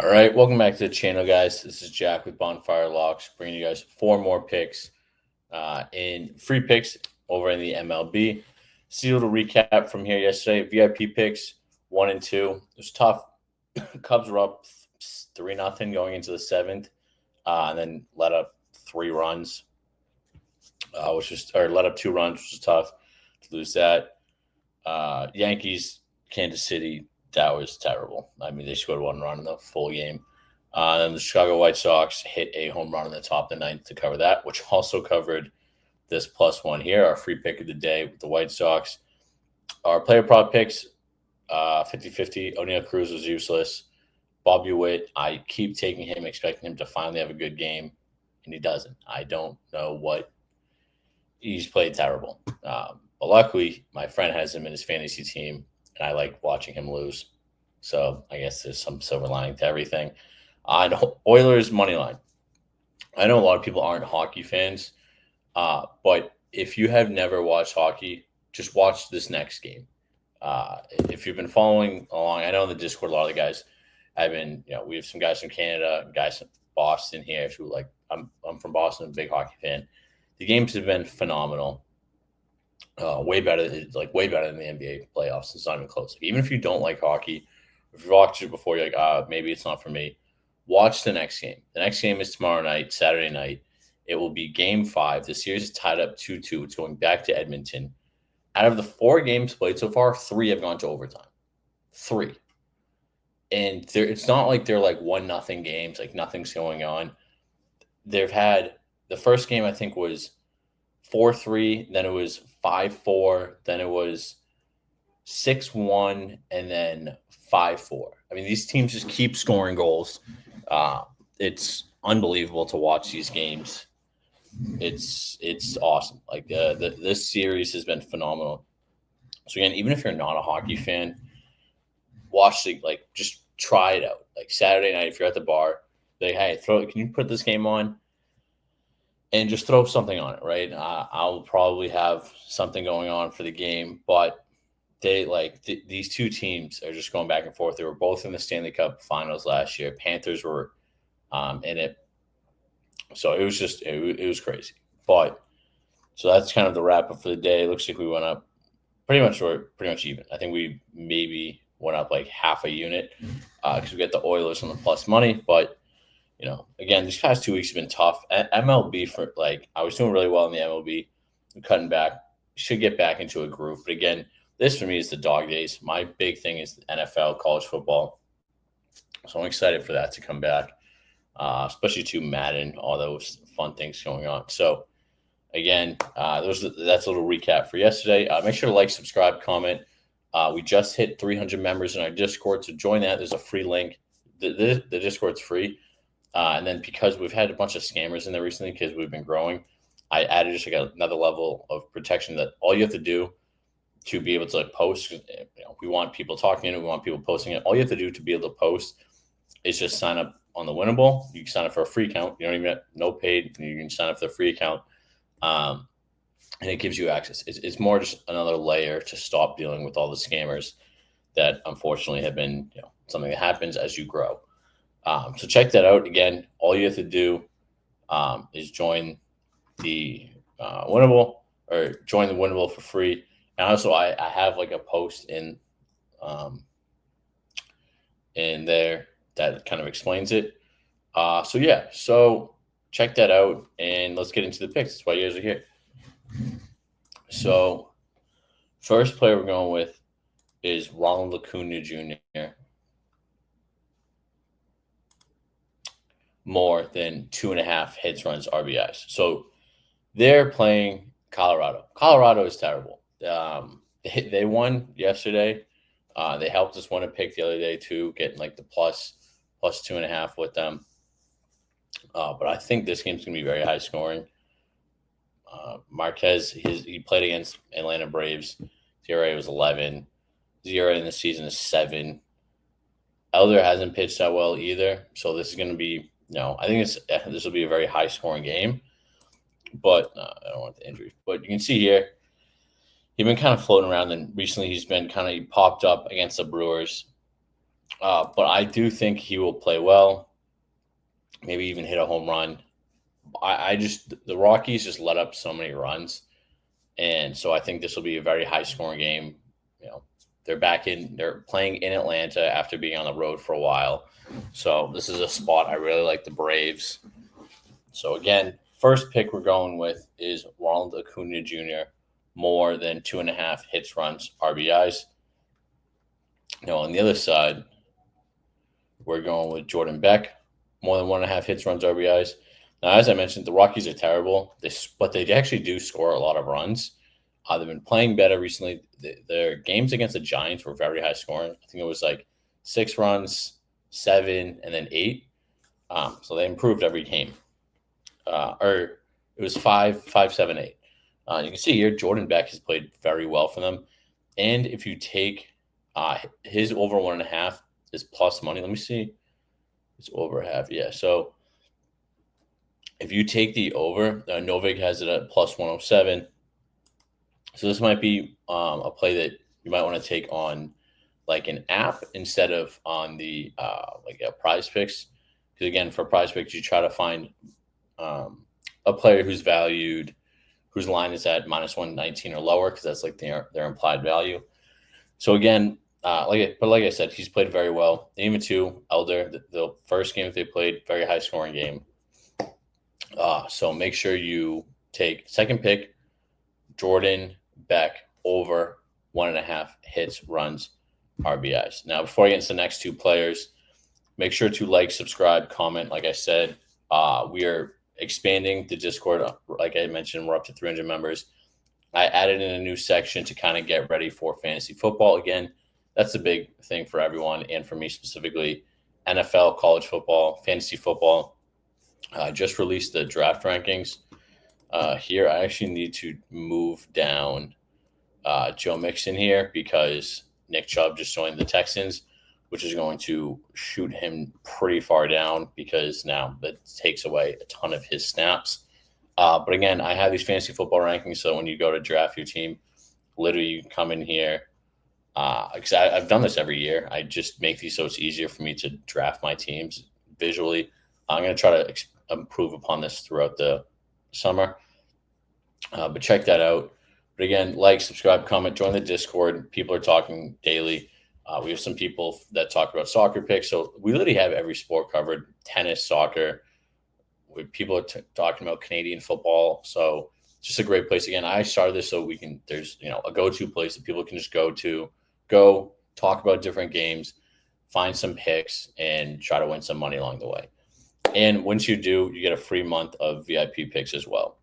All right, welcome back to the channel, guys. This is Jack with Bonfire Locks, bringing you guys four more picks in free picks over in the MLB. See a little recap from here yesterday. VIP picks 1 and 2. It was tough. Cubs were up 3-0 going into the seventh, and then let up 3 runs, or let up 2 runs, which was tough to lose that. Yankees, Kansas City, that was terrible. I mean, they scored 1 run in the full game. Then the Chicago White Sox hit a home run in the top of the ninth to cover that, which also covered this +1 here, our free pick of the day with the White Sox. Our player prop picks, 50-50. O'Neal Cruz was useless. Bobby Witt, I keep taking him, expecting him to finally have a good game, and he doesn't. I don't know what. He's played terrible. But luckily, my friend has him in his fantasy team, and I like watching him lose. So I guess there's some silver lining to everything. Oilers money line. I know a lot of people aren't hockey fans, but if you have never watched hockey, just watch this next game. If you've been following along, I know in the Discord a lot of the guys have been. We have some guys from Canada, guys from Boston here who like. I'm from Boston, big hockey fan. The games have been phenomenal. Way better than the NBA playoffs. It's not even close. Like, even if you don't like hockey, if you've watched it before, you're like, maybe it's not for me. Watch the next game. The next game is tomorrow night, Saturday night. It will be Game 5. The series is tied up 2-2. It's going back to Edmonton. Out of the 4 games played so far, 3 have gone to overtime. 3. And it's not like they're like 1-0 games, like nothing's going on. They've had the first game, I think, was 4-3, then it was 5-4, then it was 6-1, and then 5-4. I mean, these teams just keep scoring goals. It's unbelievable to watch these games. It's awesome. Like this series has been phenomenal. So again, even if you're not a hockey fan, watch just try it out. Like Saturday night, if you're at the bar, like, hey, can you put this game on? And just throw something on it, right? I'll probably have something going on for the game, but these two teams are just going back and forth. They were both in the Stanley Cup Finals last year. Panthers were in it, so it was just it was crazy. But so that's kind of the wrap up for the day. It looks like we went up pretty much even. I think we maybe went up like half a unit because we get the Oilers on the plus money, but. Again, these past 2 weeks have been tough. MLB I was doing really well in the MLB. I'm cutting back. Should get back into a groove. But again, this for me is the dog days. My big thing is the NFL, college football. So I'm excited for that to come back, especially to Madden, all those fun things going on. So again, that's a little recap for yesterday. Make sure to like, subscribe, comment. We just hit 300 members in our Discord. So join that. There's a free link. The Discord's free. And then because we've had a bunch of scammers in there recently because we've been growing, I added just like another level of protection that all you have to do to be able to post. We want people talking in it. We want people posting it. All you have to do to be able to post is just sign up on the Winnable. You can sign up for a free account. You don't even have no paid. You can sign up for the free account. And it gives you access. It's more just another layer to stop dealing with all the scammers that unfortunately have been something that happens as you grow. So check that out. Again, all you have to do is join the Winnable or join the Winnable for free. And also, I have like a post in there that kind of explains it. So check that out, and let's get into the picks. That's why you guys are here. So first player we're going with is Ronald Acuna Jr. More than 2.5 hits, runs, RBIs. So they're playing Colorado. Colorado is terrible. They won yesterday. They helped us win a pick the other day too, getting like the plus 2.5 with them. But I think this game's gonna be very high scoring. Marquez, he played against Atlanta Braves. ERA was 11. ERA in the season is 7. Elder hasn't pitched that well either, so this is going to be I think this will be a very high scoring game. But I don't want the injury. But you can see here, he's been kind of floating around, and recently he popped up against the Brewers. But I do think he will play well, maybe even hit a home run. The Rockies just let up so many runs. And so I think this will be a very high scoring game. You know, they're playing in Atlanta after being on the road for a while. So this is a spot I really like the Braves. So again, first pick we're going with is Ronald Acuna Jr. more than 2.5 hits, runs, RBIs. Now on the other side, we're going with Jordan Beck more than 1.5 hits, runs, RBIs. Now, as I mentioned, the Rockies are terrible, but they actually do score a lot of runs. They've been playing better recently. Their games against the Giants were very high scoring. I think it was like 6 runs, 7, and then 8. So they improved every game. Or it was 5, 5, 7, 8. You can see here Jordan Beck has played very well for them. And if you take his over 1.5 is plus money. Let me see. It's over half. Yeah. So if you take the over, Novik has it at plus 107. So this might be a play that you might want to take on like an app instead of on the Prize Picks. Because again, for Prize Picks, you try to find a player whose line is at minus 119 or lower, because that's like their implied value. So again, like I said, he's played very well. Game 2, Elder, the first game that they played, very high scoring game. So make sure you take second pick, Jordan Beck over 1.5 hits, runs, RBIs. Now, before I get into the next 2 players, make sure to like, subscribe, comment. Like I said, we are expanding the Discord. Like I mentioned, we're up to 300 members. I added in a new section to kind of get ready for fantasy football. Again, that's a big thing for everyone, and for me specifically, NFL, college football, fantasy football. I just released the draft rankings. Here, I actually need to move down Joe Mixon here because Nick Chubb just joined the Texans, which is going to shoot him pretty far down because now that takes away a ton of his snaps. But again, I have these fantasy football rankings, so when you go to draft your team, literally you come in here. Because I've done this every year. I just make these so it's easier for me to draft my teams visually. I'm going to try to improve upon this throughout the summer. But check that out. But again, like, subscribe, comment, join the Discord. People are talking daily. We have some people that talk about soccer picks. So we literally have every sport covered: tennis, soccer. People are talking about Canadian football. So just a great place. Again, I started this so there's a go-to place that people can just go talk about different games, find some picks, and try to win some money along the way. And once you do, you get a free month of VIP picks as well.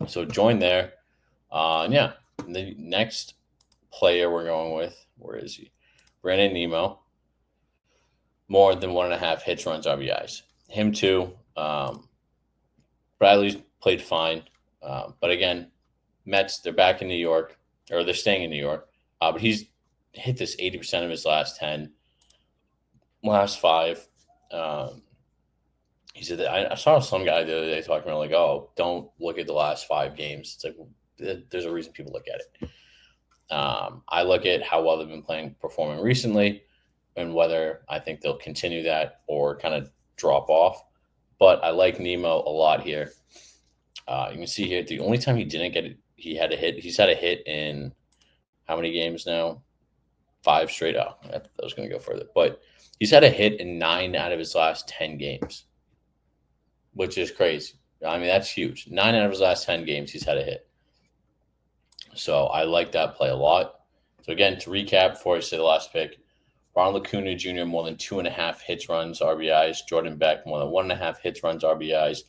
So join there. The next player we're going with, where is he? Brandon Nemo. More than 1.5 hits, runs, RBIs. Him too. Bradley's played fine. But again, Mets, they're back in New York, or they're staying in New York. But he's hit this 80% of his last 5. He said that I saw some guy the other day talking about, like, oh, don't look at the last 5 games. It's like, there's a reason people look at it. I look at how well they've been performing recently, and whether I think they'll continue that or kind of drop off. But I like Nemo a lot here. You can see here, the only time he didn't get it, he's had a hit in how many games now? 5 straight. Oh, I was going to go further. But he's had a hit in 9 out of his last 10 games, which is crazy. I mean, that's huge. 9 out of his last 10 games, he's had a hit. So I like that play a lot. So again, to recap before I say the last pick, Ronald Acuna Jr. more than 2.5 hits, runs, RBIs. Jordan Beck more than 1.5 hits, runs, RBIs.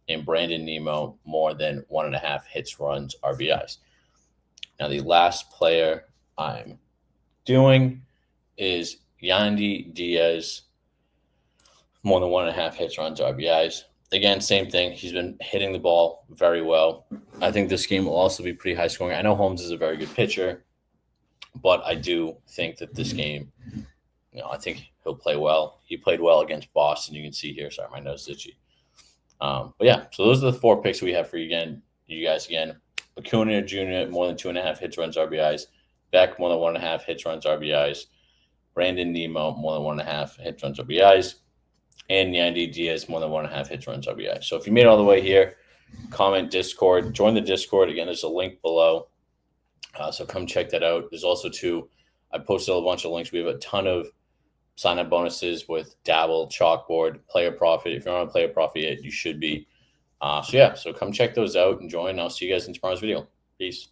And Brandon Nemo more than 1.5 hits, runs, RBIs. Now the last player I'm doing is Yandy Diaz, more than 1.5 hits, runs, RBIs. Again, same thing. He's been hitting the ball very well. I think this game will also be pretty high scoring. I know Holmes is a very good pitcher, but I do think that this game, I think he'll play well. He played well against Boston. You can see here. Sorry, my nose is itchy. But yeah, so those are the 4 picks we have for you guys again. Acuna Jr. more than 2.5 hits, runs, RBIs. Beck more than 1.5 hits, runs, RBIs. Brandon Nemo, more than 1.5 hits, runs, RBIs. And Yandy Diaz, more than 1.5 hits, runs, RBIs. So if you made it all the way here, comment Discord. Join the Discord. Again, there's a link below. So come check that out. There's also I posted a bunch of links. We have a ton of sign-up bonuses with Dabble, Chalkboard, Player Profit. If you're not on Player Profit yet, you should be. So come check those out and join. I'll see you guys in tomorrow's video. Peace.